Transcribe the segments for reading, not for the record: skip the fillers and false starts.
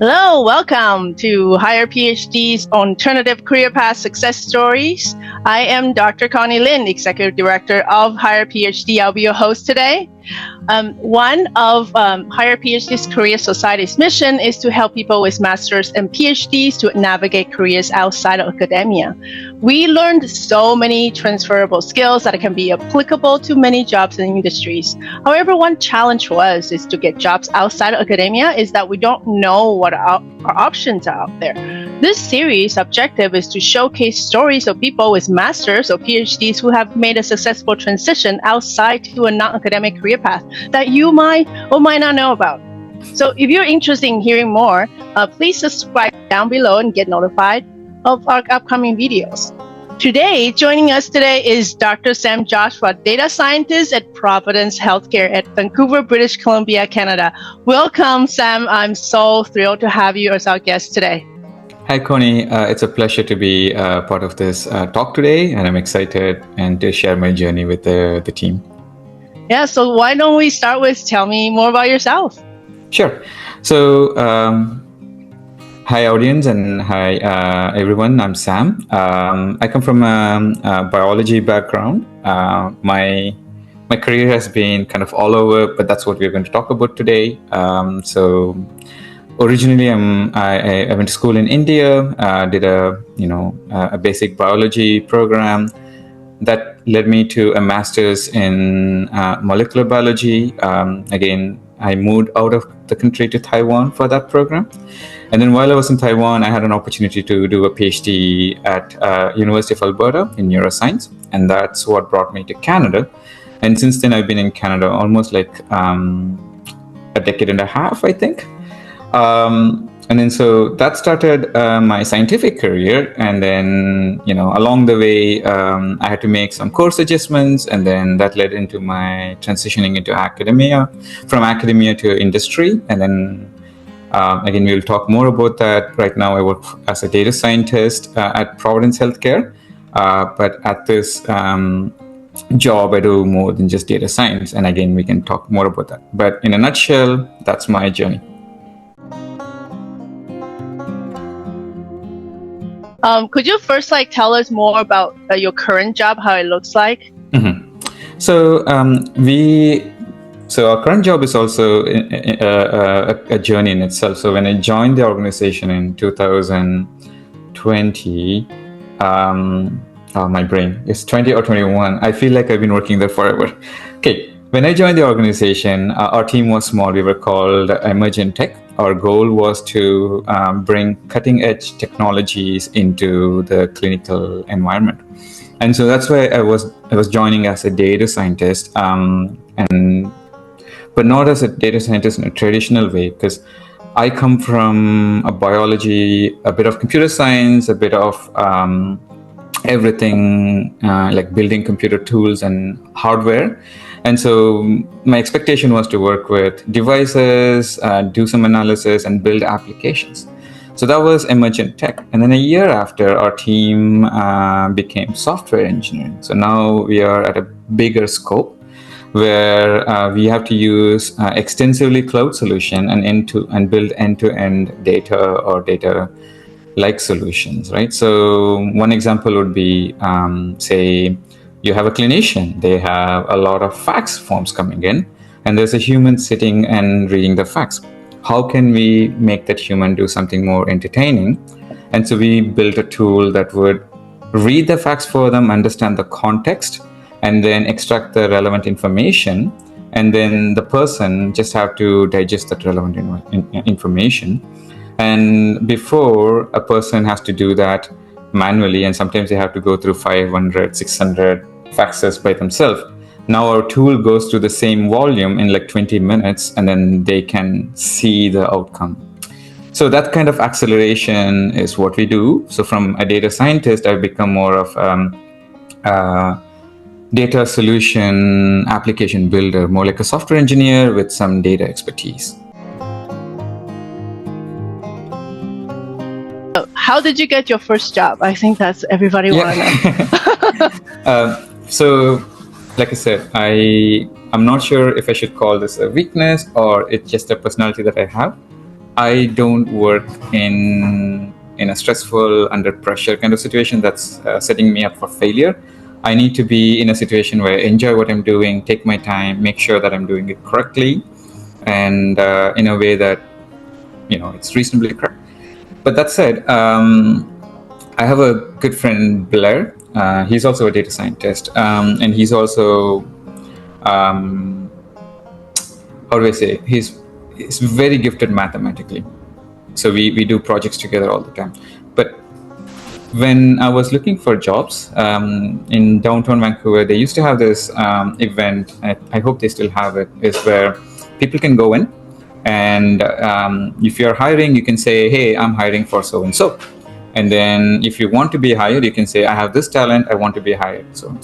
Hello, welcome to Higher PhD's Alternative Career Path Success Stories. I am Dr. Connie Lin, Executive Director of Higher PhD. I'll be your host today. One of Higher PhD's Career Society's mission is to help people with masters and PhDs to navigate careers outside of academia. We learned so many transferable skills that can be applicable to many jobs and industries. However, one challenge for us is to get jobs outside of academia is that we don't know what our options are out there. This series' objective is to showcase stories of people with masters or PhDs who have made a successful transition outside to a non-academic career path that you might or might not know about. So if you're interested in hearing more, please subscribe down below and get notified of our upcoming videos. Joining us today is Dr. Sam Joshva, data scientist at Providence Healthcare at Vancouver, British Columbia, Canada. Welcome, Sam. I'm so thrilled to have you as our guest today. Hi, Connie. It's a pleasure to be part of this talk today, and I'm excited and to share my journey with the team. Yeah, so why don't we start with tell me more about yourself? Sure. So, hi, audience, and hi, everyone. I'm Sam. I come from a biology background. My career has been kind of all over, but that's what we're going to talk about today. So, originally, I went to school in India. Did a basic biology program that led me to a master's in molecular biology. Again, I moved out of the country to Taiwan for that program. And then while I was in Taiwan, I had an opportunity to do a PhD at University of Alberta in Neuroscience. And that's what brought me to Canada. And since then, I've been in Canada almost like a decade and a half, I think. And then so that started my scientific career. And then, along the way, I had to make some course adjustments. And then that led into my transitioning into academia, from academia to industry. And then, again, we'll talk more about that. Right now, I work as a data scientist at Providence Healthcare. But at this job, I do more than just data science. And again, we can talk more about that. But in a nutshell, that's my journey. Could you first tell us more about your current job, how it looks like? Mm-hmm. So our current job is also a journey in itself. So when I joined the organization in 2020, my brain is 20 or 21. I feel like I've been working there forever. Okay. When I joined the organization, our team was small. We were called Emergent Tech. Our goal was to bring cutting-edge technologies into the clinical environment, and so that's why I was joining as a data scientist, but not as a data scientist in a traditional way, because I come from a biology, a bit of computer science, a bit of everything like building computer tools and hardware. And so my expectation was to work with devices, do some analysis, and build applications. So that was emergent tech. And then a year after, our team became software engineering. So now we are at a bigger scope where we have to use extensively cloud solution and build end-to-end data or data-like solutions, right? So one example would be, say, you have a clinician, they have a lot of fax forms coming in, and there's a human sitting and reading the fax. How can we make that human do something more entertaining? And so we built a tool that would read the fax for them, understand the context, and then extract the relevant information. And then the person just have to digest that relevant information. And before, a person has to do that manually, and sometimes they have to go through 500, 600 faxes by themselves. Now our tool goes through the same volume in like 20 minutes, and then they can see the outcome. So that kind of acceleration is what we do. So from a data scientist, I've become more of data solution application builder, more like a software engineer with some data expertise. How did you get your first job? I think that's everybody want to know. So, like I said, I'm not sure if I should call this a weakness or it's just a personality that I have. I don't work in a stressful, under pressure kind of situation that's setting me up for failure. I need to be in a situation where I enjoy what I'm doing, take my time, make sure that I'm doing it correctly, and in a way that it's reasonably correct. But that said, I have a good friend, Blair. He's also a data scientist, and he's also how do I say? He's very gifted mathematically. So we do projects together all the time. But when I was looking for jobs in downtown Vancouver, they used to have this event. I hope they still have it. Is where people can go in, and if you're hiring, you can say, "Hey, I'm hiring for so and so." And then if you want to be hired, you can say, "I have this talent. I want to be hired." So,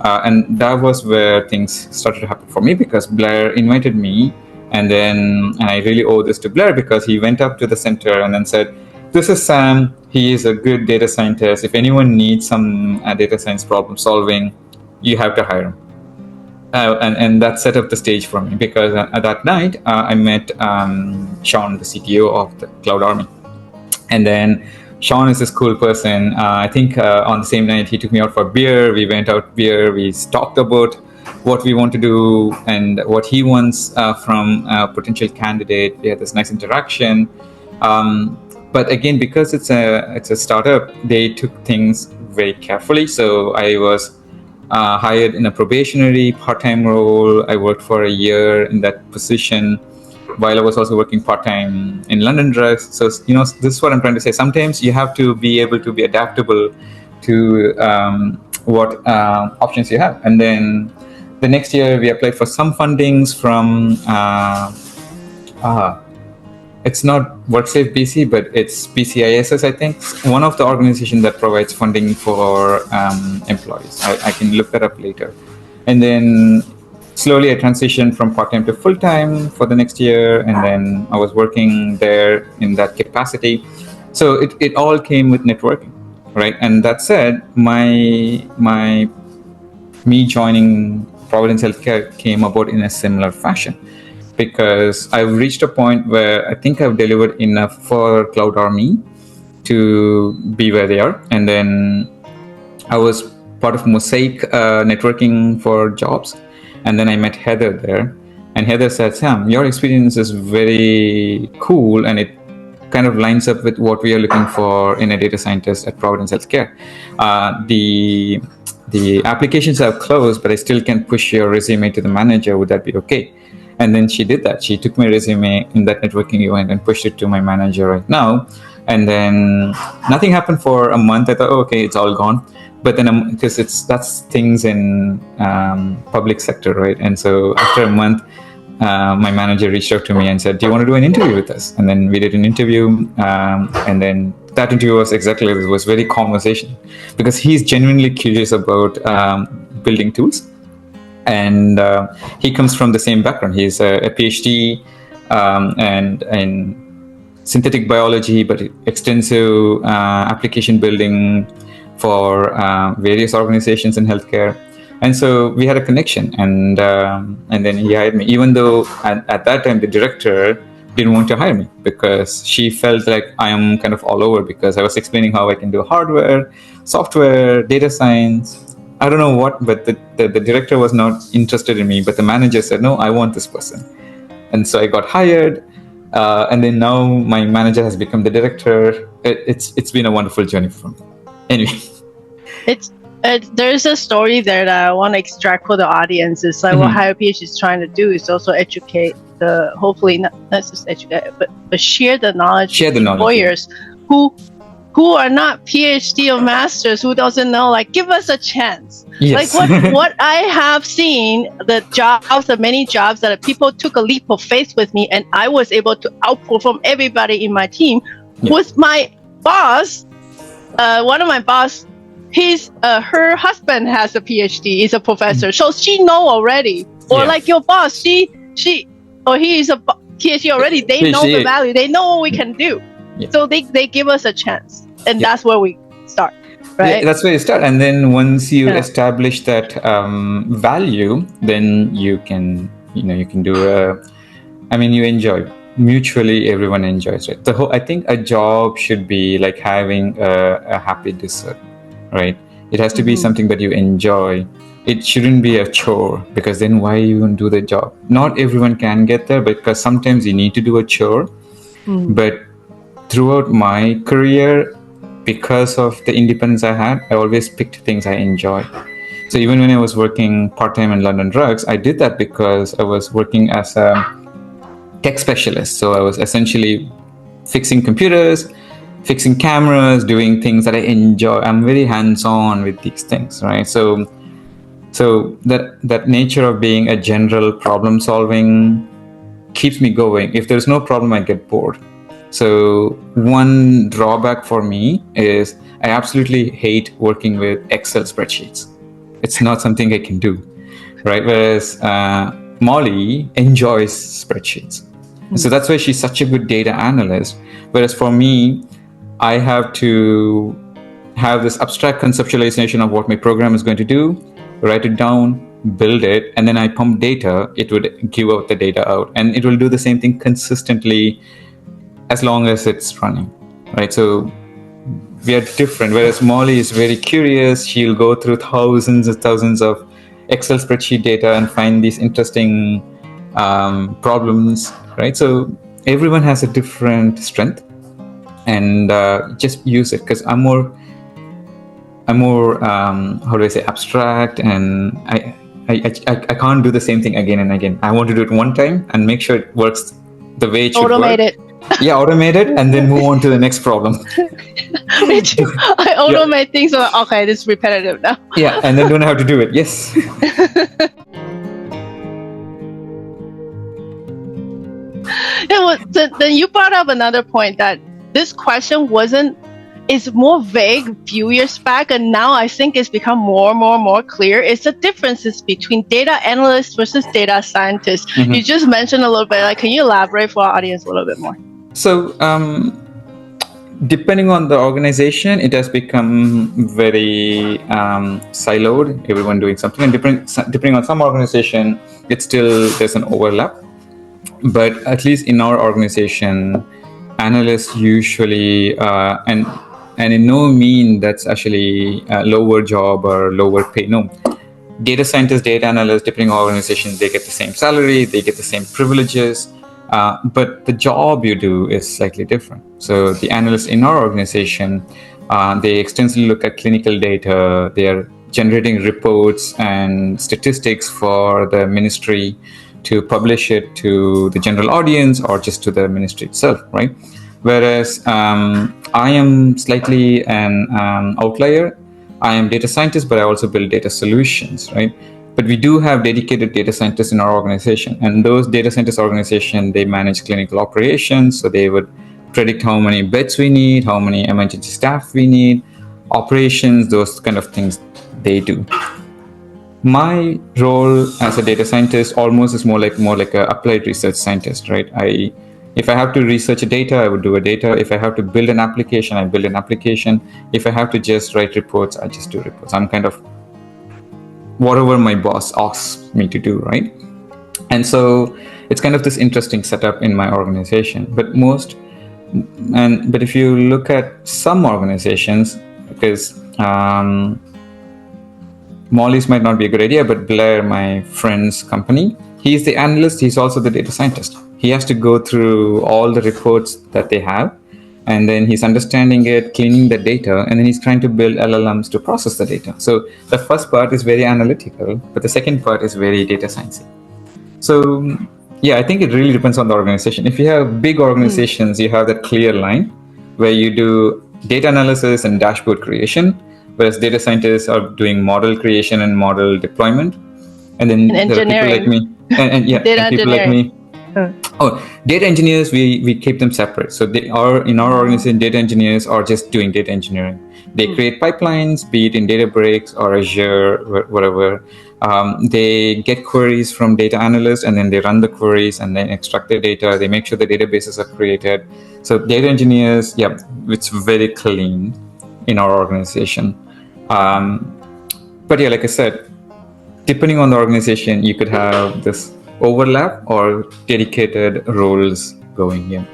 and that was where things started to happen for me, because Blair invited me. And I really owe this to Blair, because he went up to the center and then said, "This is Sam. He is a good data scientist. If anyone needs some data science problem solving, you have to hire him." And that set up the stage for me, because that night I met Sean, the CTO of the Cloud Army. And then Sean is this cool person. I think on the same night he took me out for beer. We went out beer. We talked about what we want to do and what he wants from a potential candidate. We had this nice interaction. But again, because it's a startup, they took things very carefully. So I was hired in a probationary part-time role. I worked for a year in that position, while I was also working part-time in London Drugs. So, this is what I'm trying to say. Sometimes you have to be able to be adaptable to what options you have. And then the next year, we applied for some fundings from, it's not WorkSafe BC, but it's PCISS, I think. One of the organizations that provides funding for employees. I can look that up later. And then slowly I transitioned from part-time to full-time for the next year, and then I was working there in that capacity. So it all came with networking, right? And that said, me joining Providence Healthcare came about in a similar fashion, because I've reached a point where I think I've delivered enough for Cloud Army to be where they are. And then I was part of Mosaic networking for jobs. And then I met Heather there, and Heather said, "Sam, your experience is very cool, and it kind of lines up with what we are looking for in a data scientist at Providence Healthcare. The applications have closed, but I still can push your resume to the manager. Would that be okay?" And then she did that. She took my resume in that networking event and pushed it to my manager right now. And then nothing happened for a month. I thought, okay, it's all gone. But then, because that's things in public sector, right? And so after a month, my manager reached out to me and said, "Do you want to do an interview with us?" And then we did an interview, and then that interview was exactly, it was very conversational, because he's genuinely curious about building tools, and he comes from the same background. He's a PhD and in synthetic biology, but extensive application building for various organizations in healthcare. And so we had a connection, and then he hired me, even though at that time the director didn't want to hire me, because she felt like I am kind of all over, because I was explaining how I can do hardware, software, data science. I don't know what, but the director was not interested in me, but the manager said, "No, I want this person." And so I got hired, and then now my manager has become the director. It's been a wonderful journey for me. Anyway. There's a story there that I want to extract for the audience. It's like what Higher PhD is trying to do is also educate hopefully not just educate, but share the knowledge with employers who are not PhD or masters, who doesn't know, like, give us a chance. Yes. Like what I have seen, the many jobs that people took a leap of faith with me, and I was able to outperform everybody in my team. Yeah. With my boss, one of my boss, her husband has a PhD, is a professor, so she know already. Or like your boss, he is a PhD already. They know the value. They know what we can do. Yeah. So they give us a chance, and that's where we start, right? Yeah, that's where you start, and then once you establish that value, then you can do you enjoy mutually everyone enjoys it. I think a job should be like having a happy dessert, right? It has to be something that you enjoy. It shouldn't be a chore, because then why even do the job? Not everyone can get there, because sometimes you need to do a chore. But throughout my career, because of the independence I had, I always picked things I enjoy. So even when I was working part-time in London Drugs, I did that because I was working as a tech specialist. So I was essentially fixing computers, fixing cameras, doing things that I enjoy. I'm very hands-on with these things, right? So that nature of being a general problem solving keeps me going. If there's no problem, I get bored. So one drawback for me is I absolutely hate working with Excel spreadsheets. It's not something I can do, right? Whereas Molly enjoys spreadsheets. So that's why she's such a good data analyst. Whereas for me, I have to have this abstract conceptualization of what my program is going to do, write it down, build it, and then I pump data. It would give out the data out, and it will do the same thing consistently as long as it's running, right? So we are different. Whereas Molly is very curious. She'll go through thousands and thousands of Excel spreadsheet data and find these interesting problems, right? So everyone has a different strength, and just use it. Because I'm more how do I say, abstract, and I can't do the same thing again and again. I want to do it one time and make sure it works the way it should Automate work. it. Yeah, automate it and then move on to the next problem. Me too. I automate things. So, okay, this is repetitive now. Yeah, and then don't have to do it. Yes. Yeah, well, then you brought up another point that this question is more vague a few years back, and now I think it's become more clear. It's the differences between data analysts versus data scientists. You just mentioned a little bit. Like, can you elaborate for our audience a little bit more? So, depending on the organization, it has become very siloed. Everyone doing something, and depending on some organization, there's an overlap. But at least in our organization, analysts usually and in no mean that's actually a lower job or lower pay. No, data scientists, data analysts, depending on organization, they get the same salary, they get the same privileges, but the job you do is slightly different. So the analysts in our organization, they extensively look at clinical data. They are generating reports and statistics for the ministry to publish it to the general audience or just to the ministry itself, right? Whereas I am slightly an outlier. I am data scientist, but I also build data solutions, right? But we do have dedicated data scientists in our organization, and those data scientist organization, they manage clinical operations. So they would predict how many beds we need, how many emergency staff we need, operations, those kind of things they do. My role as a data scientist almost is more like a applied research scientist, right? If I have to research a data, I would do a data. If I have to build an application, I build an application. If I have to just write reports, I just do reports. I'm kind of whatever my boss asks me to do, right? And so it's kind of this interesting setup in my organization. But if you look at some organizations, because Molly's might not be a good idea, but Blair, my friend's company, he's the analyst, he's also the data scientist. He has to go through all the reports that they have, and then he's understanding it, cleaning the data, and then he's trying to build LLMs to process the data. So the first part is very analytical, but the second part is very data sciencey. So yeah, I think it really depends on the organization. If you have big organizations, you have that clear line where you do data analysis and dashboard creation, whereas data scientists are doing model creation and model deployment. And then there are people like me. And people like me. Data engineers, we keep them separate. So they are in our organization, data engineers are just doing data engineering. They create pipelines, be it in Databricks or Azure, whatever. They get queries from data analysts, and then they run the queries and then extract the data. They make sure the databases are created. So data engineers, it's very clean in our organization. But yeah, like I said, depending on the organization, you could have this overlap or dedicated roles going here.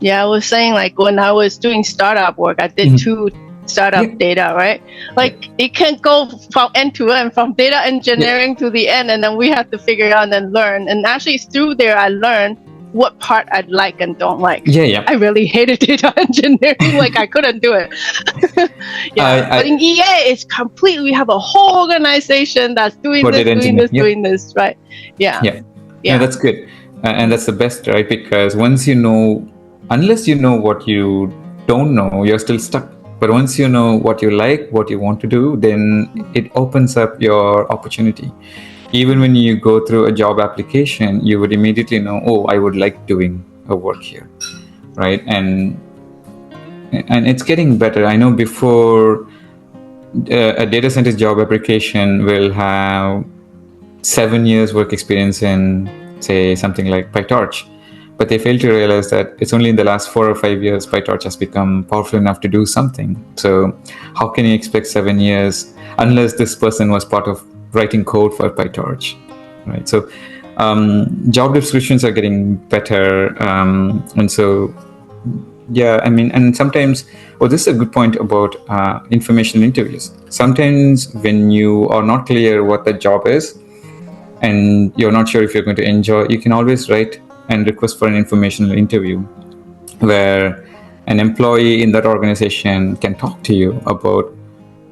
Yeah, I was saying like when I was doing startup work, I did 2 startup data, right? Like it can go from end to end, from data engineering to the end, and then we have to figure out and learn. And actually through there, I learned what part I like and don't like. I really hated data engineering. Like I couldn't do it. But in EA, it's completely, we have a whole organization that's doing this, right? Yeah, that's good. And that's the best, right? Because unless you know what you don't know, you're still stuck. But once you know what you like, what you want to do, then it opens up your opportunity. Even when you go through a job application, you would immediately know, oh, I would like doing a work here, right? And it's getting better. I know before a data scientist job application will have 7 years work experience in, say, something like PyTorch. But they fail to realize that it's only in the last 4 or 5 years PyTorch has become powerful enough to do something. So how can you expect 7 years unless this person was part of writing code for PyTorch, right? So job descriptions are getting better. And so, and sometimes, this is a good point about informational interviews. Sometimes when you are not clear what the job is and you're not sure if you're going to enjoy, you can always write and request for an informational interview where an employee in that organization can talk to you about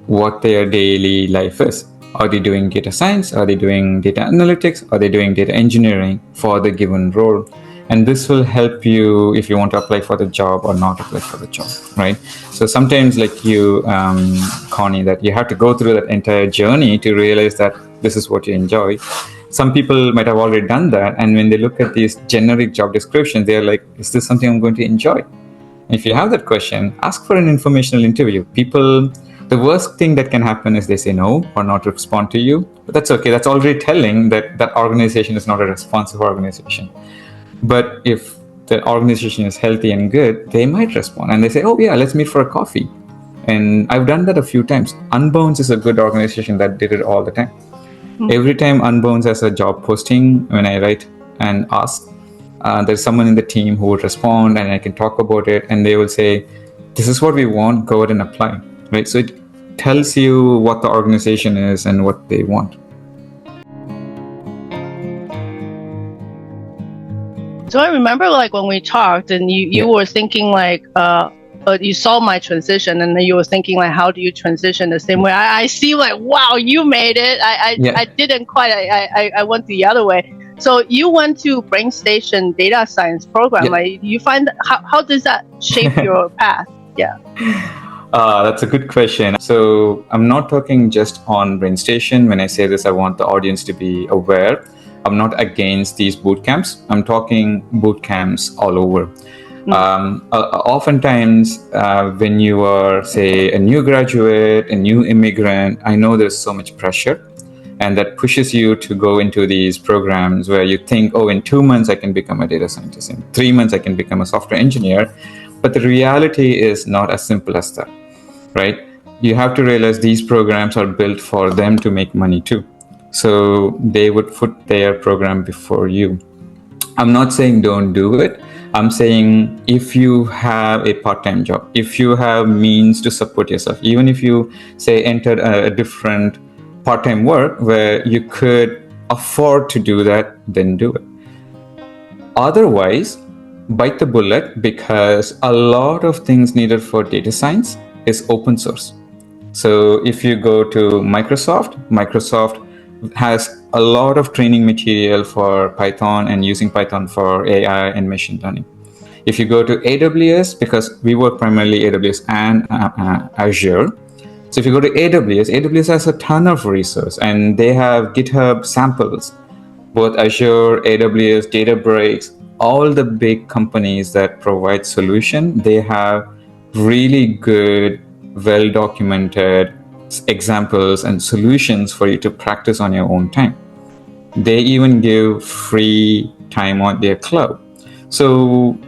what their daily life is. Are they doing data science? Are they doing data analytics? Are they doing data engineering for the given role? And this will help you if you want to apply for the job or not apply for the job, right? So sometimes like you, Connie, that you have to go through that entire journey to realize that this is what you enjoy. Some people might have already done that. And when they look at these generic job descriptions, they're like, is this something I'm going to enjoy? And if you have that question, ask for an informational interview. The worst thing that can happen is they say no or not respond to you. But that's okay. That's already telling that that organization is not a responsive organization. But if the organization is healthy and good, they might respond. And they say, oh, yeah, let's meet for a coffee. And I've done that a few times. Unbounce is a good organization that did it all the time. Every time Unbounce has a job posting, when I write and ask, there's someone in the team who would respond and I can talk about it. And they will say, this is what we want, go ahead and apply. Right? So it tells you what the organization is and what they want. So I remember like when we talked and you were thinking like, you saw my transition and then you were thinking like, how do you transition the same way? I see like, wow, you made it. I didn't quite, I went the other way. So you went to Brain Station data science program. Like you find, how does that shape your path? That's a good question. So I'm not talking just on Brain Station. When I say this, I want the audience to be aware. I'm not against these boot camps. I'm talking boot camps all over. Oftentimes, when you are, say, a new graduate, a new immigrant, I know there's so much pressure, and that pushes you to go into these programs where you think, oh, in 2 months I can become a data scientist, in 3 months I can become a software engineer. But the reality is not as simple as that, right? You have to realize these programs are built for them to make money too. So they would put their program before you. I'm not saying don't do it. I'm saying if you have a part-time job, if you have means to support yourself, even if you say entered a different part-time work where you could afford to do that, then do it. Otherwise, bite the bullet, because a lot of things needed for data science is open source. So if you go to Microsoft has a lot of training material for Python and using Python for AI and machine learning. If you go to AWS, because we work primarily AWS and Azure. So if you go to AWS has a ton of resource and they have GitHub samples, both Azure, AWS, Databricks, all the big companies that provide solution, they have really good, well-documented examples and solutions for you to practice on your own time. They even give free time on their cloud. So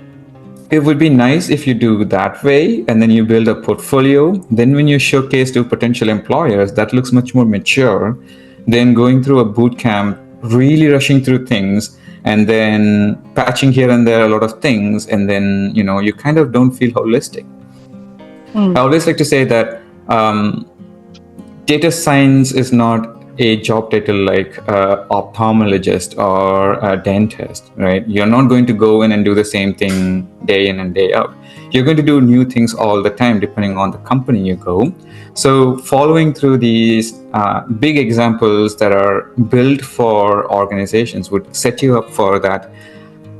it would be nice if you do that way and then you build a portfolio. Then when you showcase to potential employers, that looks much more mature than going through a boot camp, really rushing through things and then patching here and there a lot of things, and then you kind of don't feel holistic. I always like to say that data science is not a job title like ophthalmologist or a dentist, right? You're not going to go in and do the same thing day in and day out. You're going to do new things all the time depending on the company you go. So following through these big examples that are built for organizations would set you up for that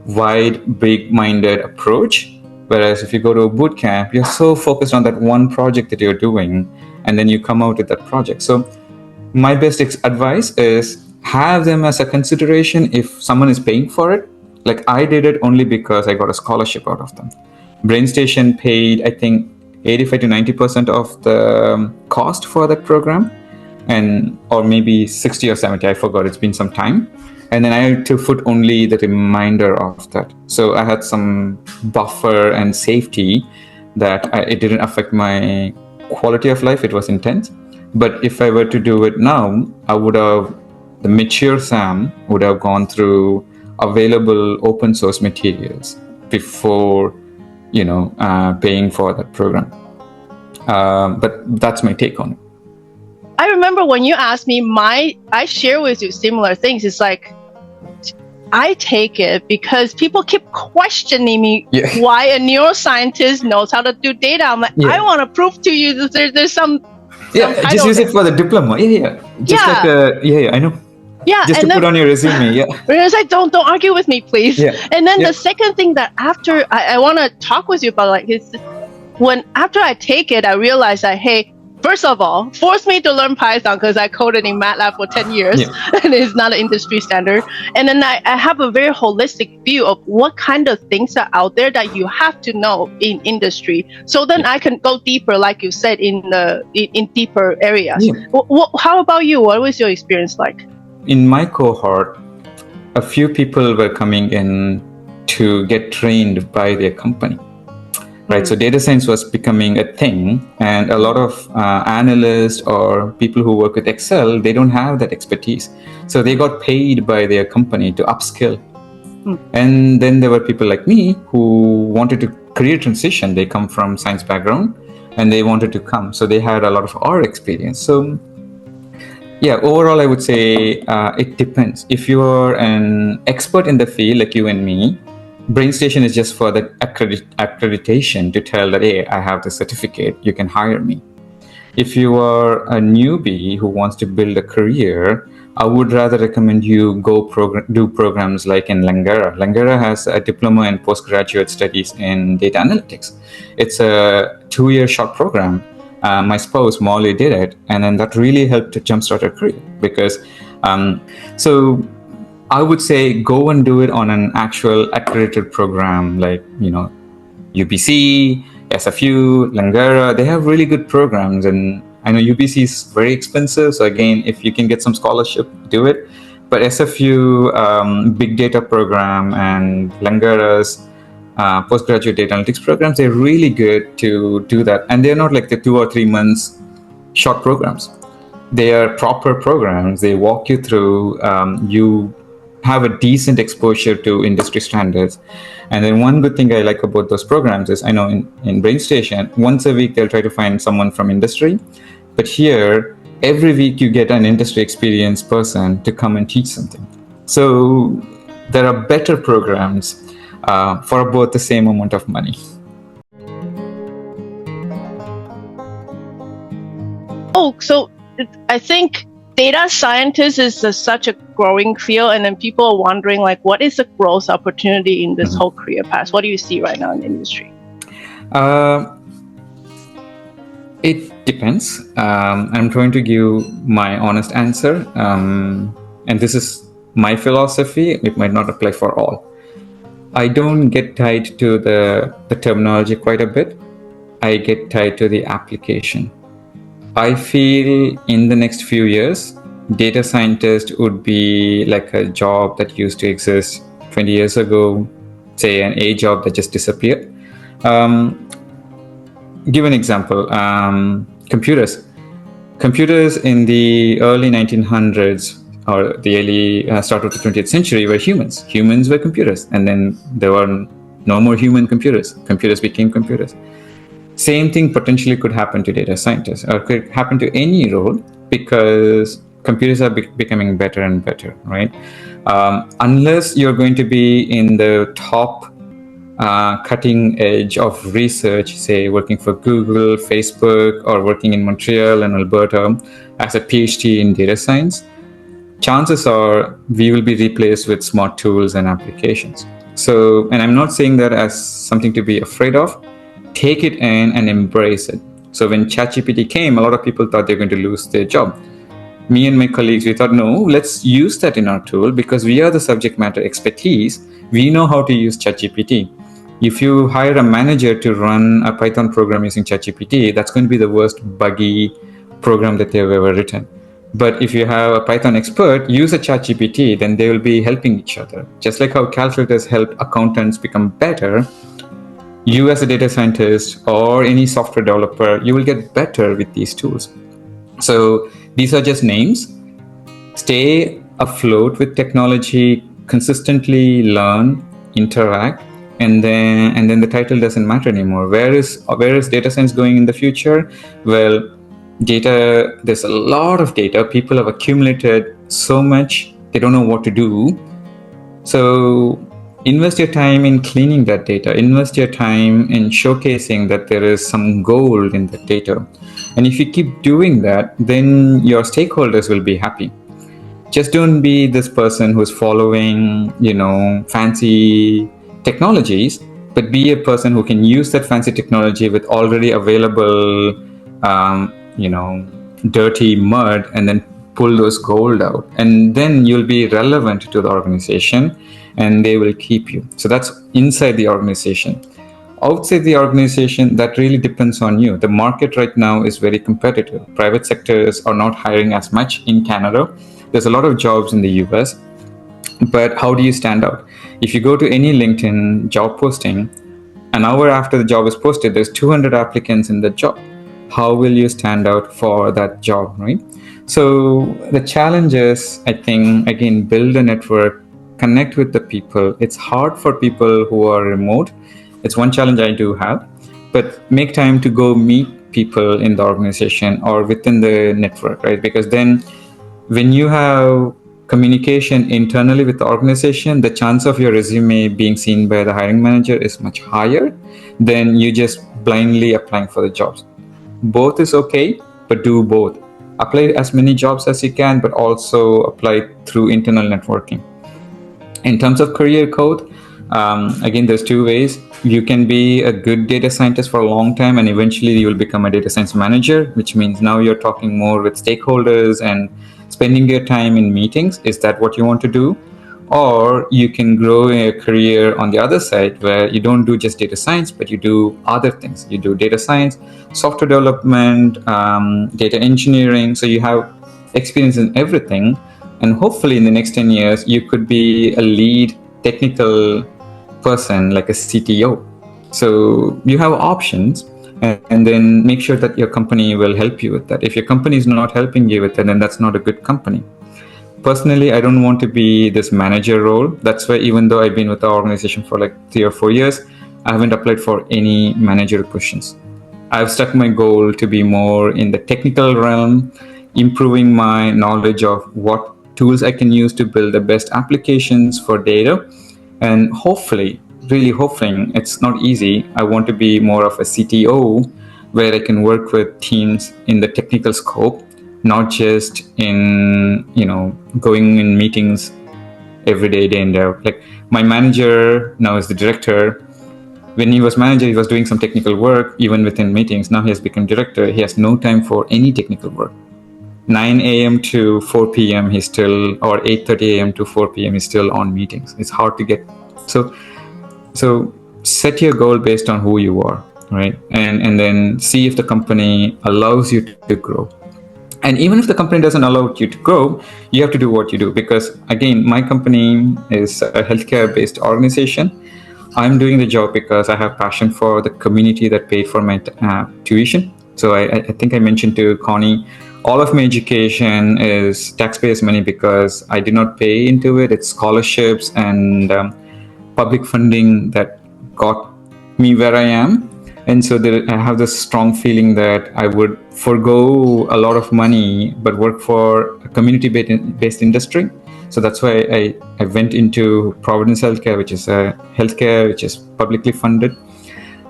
wide, big-minded approach. Whereas if you go to a boot camp, you're so focused on that one project that you're doing, and then you come out with that project. So my best advice is have them as a consideration if someone is paying for it. Like I did it only because I got a scholarship out of them. BrainStation paid, I think, 85 to 90% of the cost for that program, or maybe 60 or 70, I forgot, it's been some time. And then I had to put only the reminder of that. So I had some buffer and safety that it didn't affect my quality of life. It was intense. But if I were to do it now, the mature Sam would have gone through available open source materials before, paying for that program. But that's my take on it. I remember when you asked me, I share with you similar things. It's like, I take it because people keep questioning me why a neuroscientist knows how to do data. I'm like, I want to prove to you that there's some just use it for the diploma. I know. Just to put on your resume. Whereas don't argue with me, please. And then the second thing that after I want to talk with you about, is when after I take it, I realize that, hey, first of all, forced me to learn Python because I coded in MATLAB for 10 years and it's not an industry standard. And then I have a very holistic view of what kind of things are out there that you have to know in industry. So then I can go deeper, like you said, in deeper areas. How about you? What was your experience like? In my cohort, a few people were coming in to get trained by their company. Right, so data science was becoming a thing, and a lot of analysts or people who work with Excel, they don't have that expertise. So they got paid by their company to upskill. And then there were people like me who wanted to career transition. They come from science background and they wanted to come. So they had a lot of R experience. So overall, I would say it depends. If you're an expert in the field like you and me, BrainStation is just for the accreditation to tell that, hey, I have the certificate, you can hire me. If you are a newbie who wants to build a career, I would rather recommend you go do programs like in Langara. Langara has a diploma in postgraduate studies in data analytics. It's a 2-year short program. My spouse, Molly, did it, and then that really helped to jumpstart her career because I would say go and do it on an actual accredited program like, UBC, SFU, Langara. They have really good programs. And I know UBC is very expensive. So again, if you can get some scholarship, do it. But SFU, big data program, and Langara's postgraduate data analytics programs, they're really good to do that. And they're not like the 2 or 3 months short programs. They are proper programs. They walk you through, you have a decent exposure to industry standards. And then one good thing I like about those programs is, I know in BrainStation, once a week they'll try to find someone from industry. But here, every week you get an industry experienced person to come and teach something. So there are better programs for about the same amount of money. So I think data scientist is such a growing field, and then people are wondering, what is the growth opportunity in this whole career path? What do you see right now in the industry? It depends. I'm trying to give my honest answer, and this is my philosophy. It might not apply for all. I don't get tied to the terminology quite a bit. I get tied to the application. I feel in the next few years, data scientist would be like a job that used to exist 20 years ago, say an A job that just disappeared. Give an example, computers. Computers in the early 1900s, or the early start of the 20th century were humans. Humans were computers, and then there were no more human computers. Computers became computers. Same thing potentially could happen to data scientists, or could happen to any role, because computers are becoming better and better, right? Unless you're going to be in the top cutting edge of research, say working for Google, Facebook, or working in Montreal and Alberta as a PhD in data science, chances are we will be replaced with smart tools and applications. So, and I'm not saying that as something to be afraid of. Take it in and embrace it. So when ChatGPT came, a lot of people thought they're going to lose their job. Me and my colleagues, we thought, no, let's use that in our tool because we are the subject matter expertise. We know how to use ChatGPT. If you hire a manager to run a Python program using ChatGPT, that's going to be the worst buggy program that they've ever written. But if you have a Python expert use a ChatGPT, then they will be helping each other. Just like how calculators help accountants become better, you as a data scientist or any software developer, you will get better with these tools. So these are just names. Stay afloat with technology, consistently learn, interact, and then the title doesn't matter anymore. Where is data science going in the future? Well, data, there's a lot of data. People have accumulated so much, they don't know what to do. So invest your time in cleaning that data. Invest your time in showcasing that there is some gold in that data. And if you keep doing that, then your stakeholders will be happy. Just don't be this person who's following, fancy technologies, but be a person who can use that fancy technology with already available, dirty mud, and then pull those gold out. And then you'll be relevant to the organization and they will keep you. So that's inside the organization. Outside the organization, that really depends on you. The market right now is very competitive. Private sectors are not hiring as much in Canada. There's a lot of jobs in the US, but how do you stand out? If you go to any LinkedIn job posting, an hour after the job is posted, there's 200 applicants in the job. How will you stand out for that job, right? So the challenge is, I think, again, build a network, connect with the people. It's hard for people who are remote. It's one challenge I do have, but make time to go meet people in the organization or within the network, right? Because then when you have communication internally with the organization, the chance of your resume being seen by the hiring manager is much higher than you just blindly applying for the jobs. Both is okay, but do both. Apply as many jobs as you can, but also apply through internal networking. In terms of career growth, again, there's two ways. You can be a good data scientist for a long time and eventually you will become a data science manager, which means now you're talking more with stakeholders and spending your time in meetings. Is that what you want to do? Or you can grow a career on the other side where you don't do just data science, but you do other things. You do data science, software development, data engineering. So you have experience in everything. And hopefully in the next 10 years, you could be a lead technical person like a CTO. So you have options, and then make sure that your company will help you with that. If your company is not helping you with it, then that's not a good company. Personally, I don't want to be this manager role. That's why even though I've been with the organization for like 3 or 4 years, I haven't applied for any managerial positions. I've stuck my goal to be more in the technical realm, improving my knowledge of what tools I can use to build the best applications for data. And hopefully, really hoping, it's not easy, I want to be more of a CTO where I can work with teams in the technical scope, not just in, going in meetings every day, day in, day out. Like my manager now is the director. When he was manager, he was doing some technical work, even within meetings. Now he has become director. He has no time for any technical work. 9 a.m. to 4 p.m. he's still, or 8:30 a.m. to 4 p.m. he's still on meetings. It's hard to get. So set your goal based on who you are, right? And then see if the company allows you to grow. And even if the company doesn't allow you to grow, you have to do what you do. Because again, my company is a healthcare-based organization. I'm doing the job because I have passion for the community that paid for my tuition. So I think I mentioned to Connie, all of my education is taxpayers' money because I did not pay into it. It's scholarships and public funding that got me where I am. And so I have this strong feeling that I would forego a lot of money but work for a community-based industry. So that's why I went into Providence Healthcare, which is a healthcare which is publicly funded.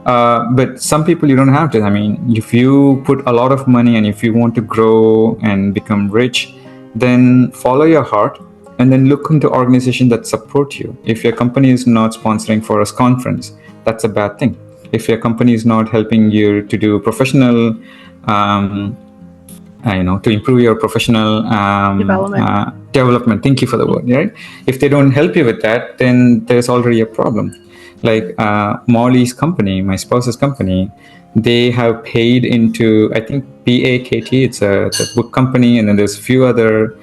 But some people, you don't have to. I mean, if you put a lot of money and if you want to grow and become rich, then follow your heart and then look into organizations that support you. If your company is not sponsoring for a conference, that's a bad thing. If your company is not helping you to do professional, to improve your professional development. Thank you for the word, right? If they don't help you with that, then there's already a problem. Like Molly's company, my spouse's company, they have paid into, I think, PAKT, it's a book company, and then there's a few other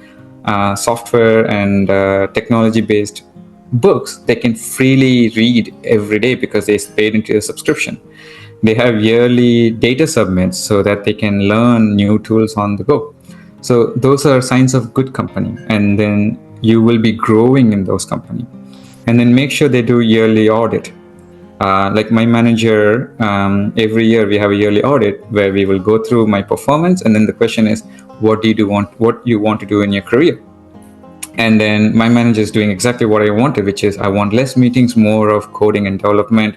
software and technology-based books they can freely read every day because they paid into a subscription. They have yearly data submits so that they can learn new tools on the go. So those are signs of good company, and then you will be growing in those companies. And then make sure they do yearly audit. Like my manager, every year we have a yearly audit where we will go through my performance, and then the question is, what you want to do in your career? And then my manager is doing exactly what I wanted, which is I want less meetings, more of coding and development,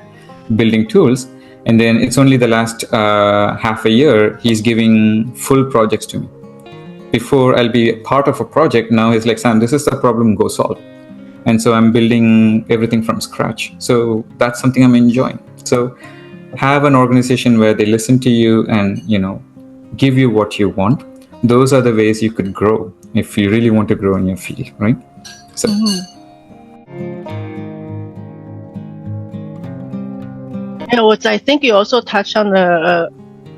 building tools. And then it's only the last half a year he's giving full projects to me. Before I'll be part of a project, now he's like, Sam, this is the problem, go solve. And so I'm building everything from scratch. So that's something I'm enjoying. So have an organization where they listen to you and, give you what you want. Those are the ways you could grow if you really want to grow in your field, right? So. Which I think you also touched on the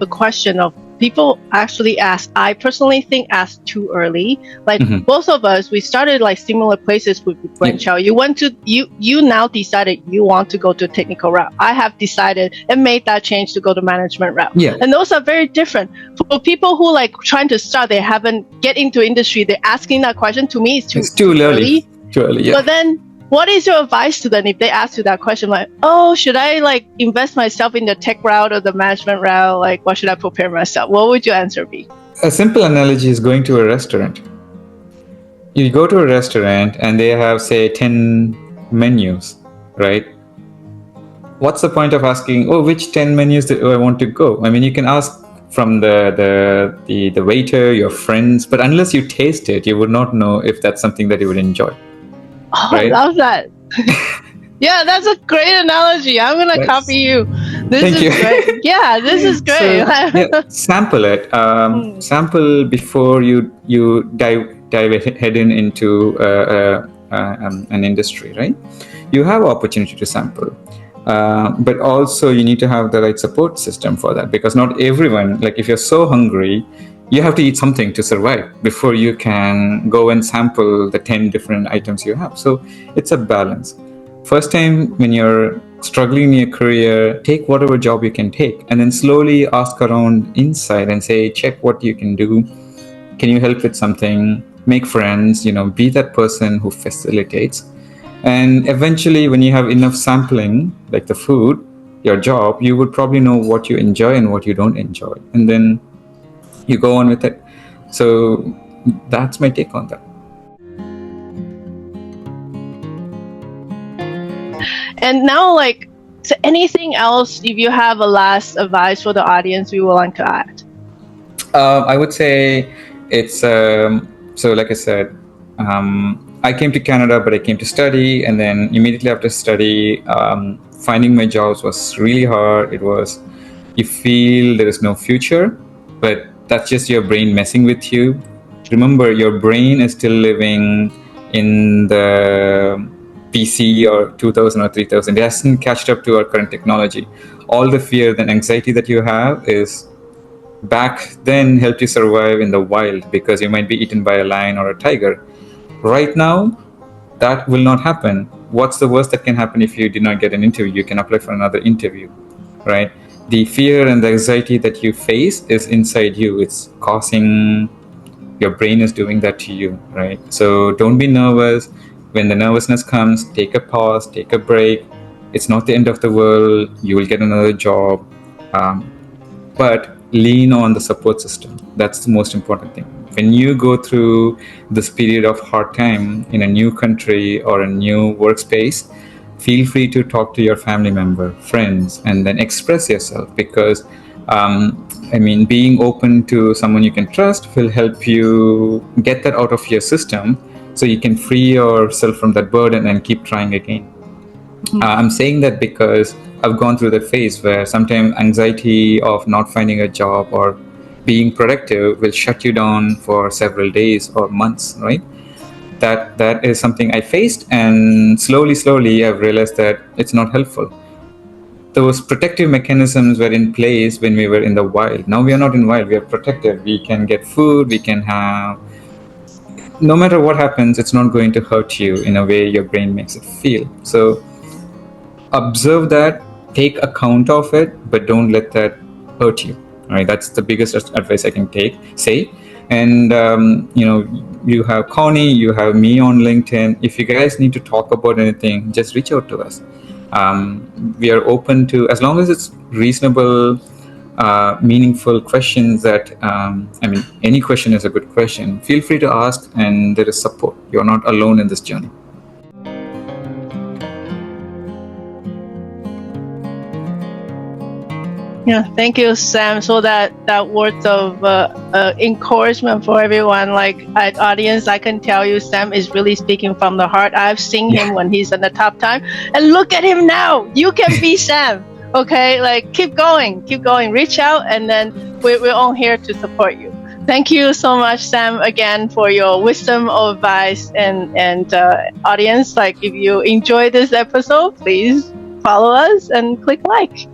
question of people actually ask. I personally think ask too early. Like both of us, we started like similar places with branch out. You now decided you want to go to a technical route. I have decided and made that change to go to management route. Yeah. And those are very different. For people who like trying to start, they haven't get into industry, they're asking that question. To me, it's too early. Too early, yeah. But then what is your advice to them if they ask you that question? Like, oh, should I like invest myself in the tech route or the management route? Like, what should I prepare myself? What would your answer be? A simple analogy is going to a restaurant. You go to a restaurant and they have, say, 10 menus, right? What's the point of asking, which 10 menus do I want to go? I mean, you can ask from the waiter, your friends, but unless you taste it, you would not know if that's something that you would enjoy. Oh, right? I love that. Yeah, that's a great analogy. I'm going to copy you. This is great. Yeah, this is great. So, sample it. Sample before you dive head into an industry, right? You have opportunity to sample. But also you need to have the right support system for that, because not everyone, like if you're so hungry, you have to eat something to survive before you can go and sample the 10 different items you have. So it's a balance. First time when you're struggling in your career, take whatever job you can take, and then slowly ask around inside and say, check what you can do. Can you help with something? Make friends, be that person who facilitates. And eventually when you have enough sampling, like the food, your job, you would probably know what you enjoy and what you don't enjoy. And then you go on with it. So that's my take on that. And now, so anything else, if you have a last advice for the audience, we would like to add? I would say it's, so like I said, I came to Canada, but I came to study. And then immediately after study, finding my jobs was really hard. It was, you feel there is no future, but that's just your brain messing with you. Remember, your brain is still living in the PC or 2000 or 3000. It hasn't catched up to our current technology. All the fear and anxiety that you have is back then helped you survive in the wild because you might be eaten by a lion or a tiger. Right now, that will not happen. What's the worst that can happen if you did not get an interview? You can apply for another interview, right? The fear and the anxiety that you face is inside you. It's causing your brain is doing that to you, right? So don't be nervous. When the nervousness comes, take a pause, take a break. It's not the end of the world. You will get another job. But lean on the support system. That's the most important thing. When you go through this period of hard time in a new country or a new workspace, feel free to talk to your family member, friends, and then express yourself, because being open to someone you can trust will help you get that out of your system, so you can free yourself from that burden and keep trying again. I'm saying that because I've gone through the phase where sometimes anxiety of not finding a job or being productive will shut you down for several days or months, right? That is something I faced, and slowly I've realized that it's not helpful. Those protective mechanisms were in place when we were in the wild. Now we are not in wild, we are protected. We can get food, we can have, no matter what happens, it's not going to hurt you in a way your brain makes it feel. So observe that, take account of it, but don't let that hurt you. All right, that's the biggest advice I can say. And you have Connie, you have me on LinkedIn. If you guys need to talk about anything, just reach out to us. We are open to, as long as it's reasonable, meaningful questions that, any question is a good question. Feel free to ask, and there is support. You're not alone in this journey. Yeah, thank you, Sam. So that words of encouragement for everyone, like audience, I can tell you, Sam is really speaking from the heart. I've seen him when he's in the top time, and look at him now. You can be Sam. Okay, like keep going, reach out, and then we're all here to support you. Thank you so much, Sam, again for your wisdom of advice, and audience. Like if you enjoyed this episode, please follow us and click like.